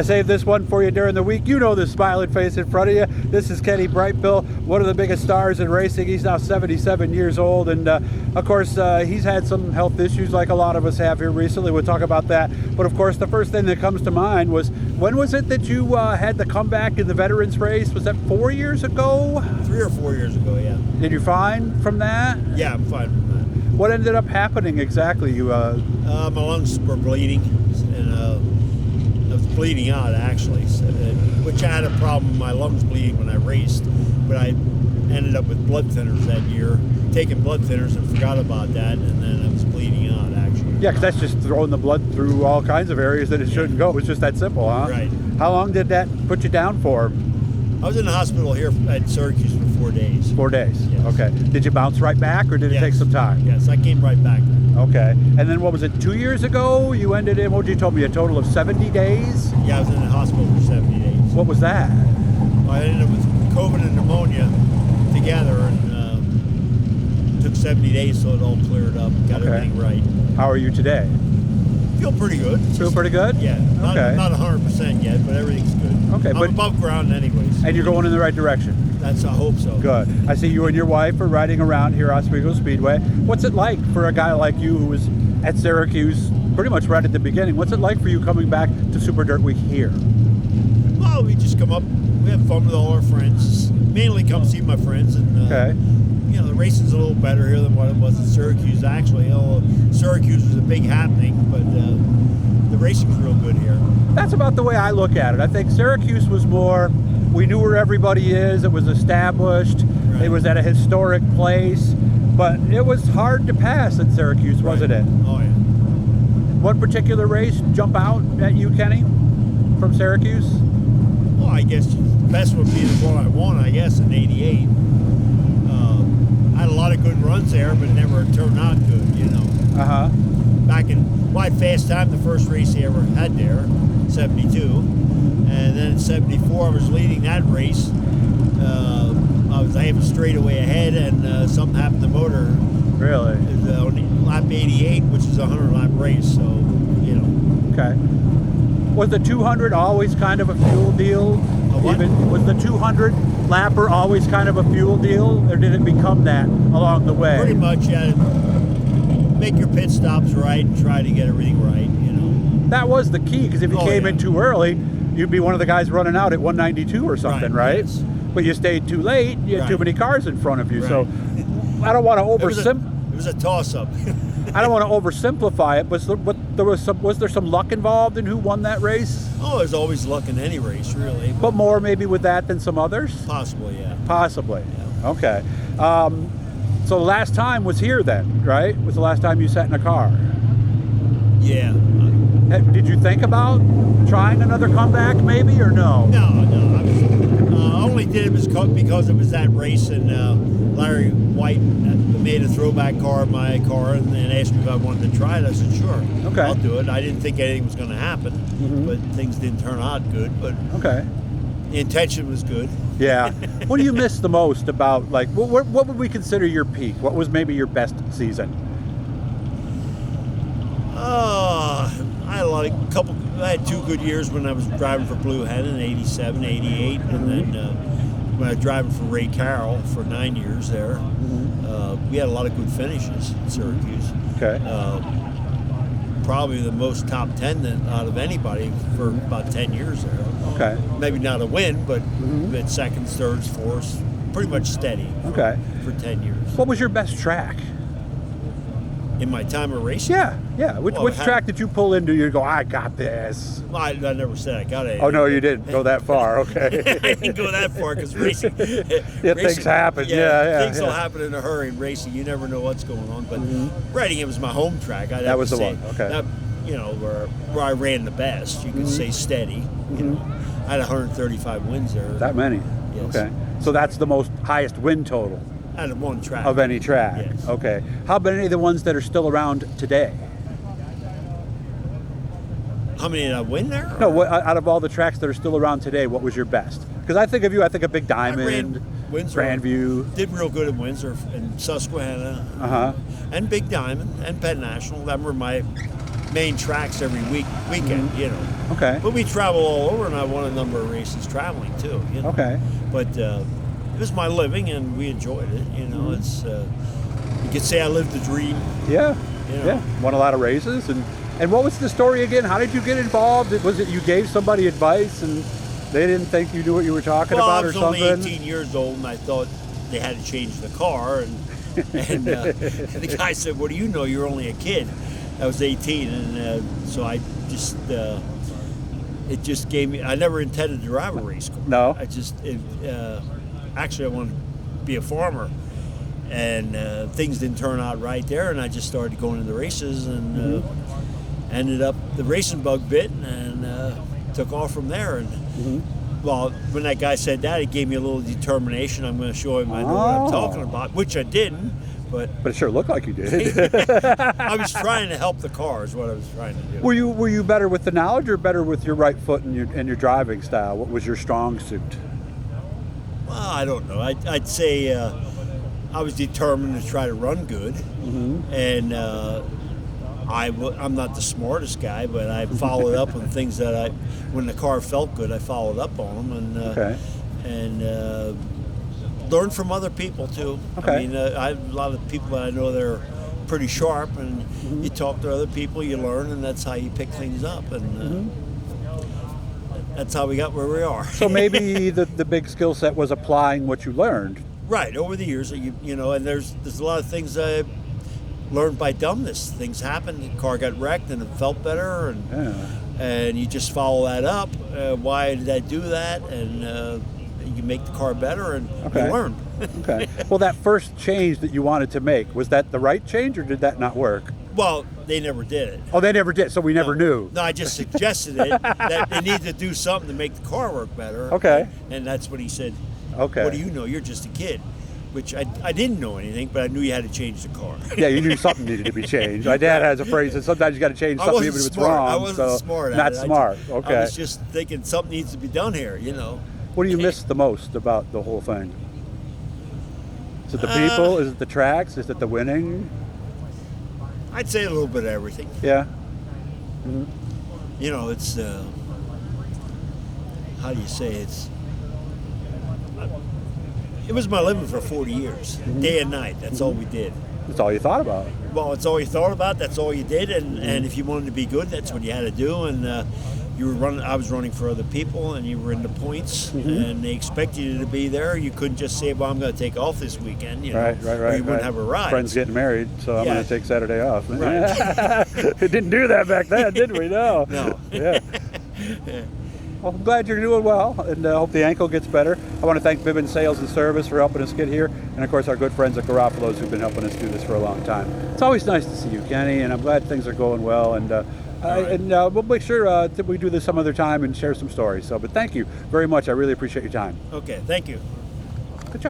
I saved this one for you during the week. You know this smiling face in front of you. This is Kenny Brightbill, one of the biggest stars in racing. He's now 77 years old, and of course, he's had some health issues like a lot of us have here recently. We'll talk about that. But of course, the first thing that comes to mind was, when was it that you had the comeback in the veterans race? Was that 4 years ago? 3 or 4 years ago, yeah. Did you fine from that? Yeah, I'm fine from that. What ended up happening exactly? My lungs were bleeding, and I was bleeding out actually, which I had a problem with my lungs bleeding when I raced, but I ended up with blood thinners that year, taking blood thinners and forgot about that, and then I was bleeding out actually. Yeah, because that's just throwing the blood through all kinds of areas that it shouldn't go. It's just that simple, huh? Right. How long did that put you down for? I was in the hospital here at Syracuse for 4 days. 4 days. Yes. Okay. Did you bounce right back, or did it take some time? Yes, I came right back. Okay. And then what was it, 2 years ago? You ended in, what did you told me, a total of 70 days? Yeah, I was in the hospital for 70 days. What was that? I ended up with COVID and pneumonia together, and took 70 days so it all cleared up, got everything right. How are you today? Feel pretty good. Feel pretty good? Yeah, not 100% yet, but everything's good. Okay, I'm above ground anyways. And you're going in the right direction? I hope so. Good. I see you and your wife are riding around here at Oswego Speedway. What's it like for a guy like you who was at Syracuse pretty much right at the beginning? What's it like for you coming back to Super Dirt Week here? Well, we just come up, we have fun with all our friends. Mainly come see my friends, and you know, the racing's a little better here than what it was at Syracuse actually. Syracuse was a big happening, but the racing's real good here. That's about the way I look at it. I think Syracuse was more, we knew where everybody is, it was established, It was at a historic place, but it was hard to pass at Syracuse, wasn't it? Oh, yeah. What particular race jump out at you, Kenny, from Syracuse? Well, I guess the best would be the one I won, I guess, in '88. I had a lot of good runs there, but it never turned out good, you know. Back in my fast time, the first race they ever had there, 72. And then in 74, I was leading that race. I have a straightaway ahead, and something happened to the motor. Really? It was on lap 88, which is a 100-lap race, so, you know. Okay. Was the 200 always kind of a fuel deal? Was the 200 lapper always kind of a fuel deal, or did it become that along the way? Pretty much, yeah. Make your pit stops right and try to get everything right, you know. That was the key, because if you came in too early, you'd be one of the guys running out at 192 or something, right? Yes. But you stayed too late, you had too many cars in front of you. So I don't want to It was a toss-up. I don't want to oversimplify it, but was there some luck involved in who won that race? Oh, there's always luck in any race, really. But more maybe with that than some others? Possibly, yeah. Possibly. Yeah. Okay. So the last time was here then, right? Was the last time you sat in a car? Yeah. Did you think about trying another comeback maybe, or no? No. I only did it because it was that race, and Larry White made a throwback car in my car and asked me if I wanted to try it. I said, sure, I'll do it. I didn't think anything was going to happen, but things didn't turn out good. But the intention was good. Yeah. What do you miss the most about, like, what would we consider your peak? What was maybe your best season? I had 2 good years when I was driving for Blue Hen in '87, '88, and then when I was driving for Ray Carroll for 9 years there. We had a lot of good finishes in Syracuse. Probably the most top 10 out of anybody for about 10 years there. Maybe not a win, but we had seconds, thirds, fourths, pretty much steady for 10 years. What was your best track? In my time of racing? Yeah. Which track did you pull into? You go, I got this. Well, I never said I got it. Oh, no, you didn't go that far. Okay. I didn't go that far because racing. Things happen. Things will happen in a hurry in racing. You never know what's going on. But Readingham was my home track. That was the one. Okay. That, you know, where I ran the best. You could say steady. You know, I had 135 wins there. That many? Yes. Okay. So that's the most highest win total? Out of one track. Of any track? Yes. Okay. How about any of the ones that are still around today? How many did I win there? No, out of all the tracks that are still around today, what was your best? Because I think of Big Diamond, Grandview. Did real good in Windsor and Susquehanna. And Big Diamond and Penn National. That were my main tracks every weekend, you know. Okay. But we travel all over, and I won a number of races traveling too. You know? Okay. But it was my living, and we enjoyed it. You know, it's you could say I lived the dream. Yeah. You know? Yeah. Won a lot of races, and what was the story again? How did you get involved? Was it you gave somebody advice and they didn't think you knew what you were talking about or something? I was only 18 years old, and I thought they had to change the car, and the guy said, "What do you know? You're only a kid." I was 18, and so I just it just gave me. I never intended to drive a race car. No. Actually, I wanted to be a farmer, and things didn't turn out right there, and I just started going to the races, and ended up the racing bug bit, and took off from there. And well, when that guy said that, it gave me a little determination. I'm going to show him I know what I'm talking about, which I didn't. But it sure looked like you did. I was trying to help the car is what I was trying to do. Were you better with the knowledge or better with your right foot and your driving style? What was your strong suit? Well, I don't know. I'd say I was determined to try to run good, and I'm not the smartest guy, but I followed up on things that when the car felt good, I followed up on them, and learn from other people too. Okay. I mean, I have a lot of people that I know that are pretty sharp, and you talk to other people, you learn, and that's how you pick things up, and that's how we got where we are. So maybe the big skill set was applying what you learned. Right, over the years, you know, and there's a lot of things I learned by dumbness. Things happened, the car got wrecked, and it felt better, and you just follow that up. Why did I do that? And you make the car better, and you learn. Okay. Well, that first change that you wanted to make, was that the right change, or did that not work? Well, they never did it. Oh, they never did, so we never knew. No, I just suggested it, that they need to do something to make the car work better. Okay. And that's what he said. Okay. What do you know? You're just a kid. Which I didn't know anything, but I knew you had to change the car. Yeah, you knew something needed to be changed. My dad has a phrase that sometimes you got to change something even if it's wrong. I wasn't smart. Not smart. Okay. I was just thinking something needs to be done here, you know. What do you miss the most about the whole thing? Is it the people? Is it the tracks? Is it the winning? I'd say a little bit of everything. Yeah. You know, it's how do you say it was my living for 40 years, day and night. That's all we did. That's all you thought about. Well, it's all you thought about. That's all you did, and if you wanted to be good, that's what you had to do. And you were running. I was running for other people, and you were in the points, and they expected you to be there. You couldn't just say, "Well, I'm going to take off this weekend," you know, Right. or you wouldn't have a ride. Friend's getting married, so I'm going to take Saturday off. Right. We didn't do that back then, did we? No. No. Yeah. Well, I'm glad you're doing well, and I hope the ankle gets better. I want to thank Bibbin Sales and Service for helping us get here, and of course our good friends at Garofalo's who've been helping us do this for a long time. It's always nice to see you, Kenny, and I'm glad things are going well. And we'll make sure that we do this some other time and share some stories. But thank you very much. I really appreciate your time. Okay, thank you.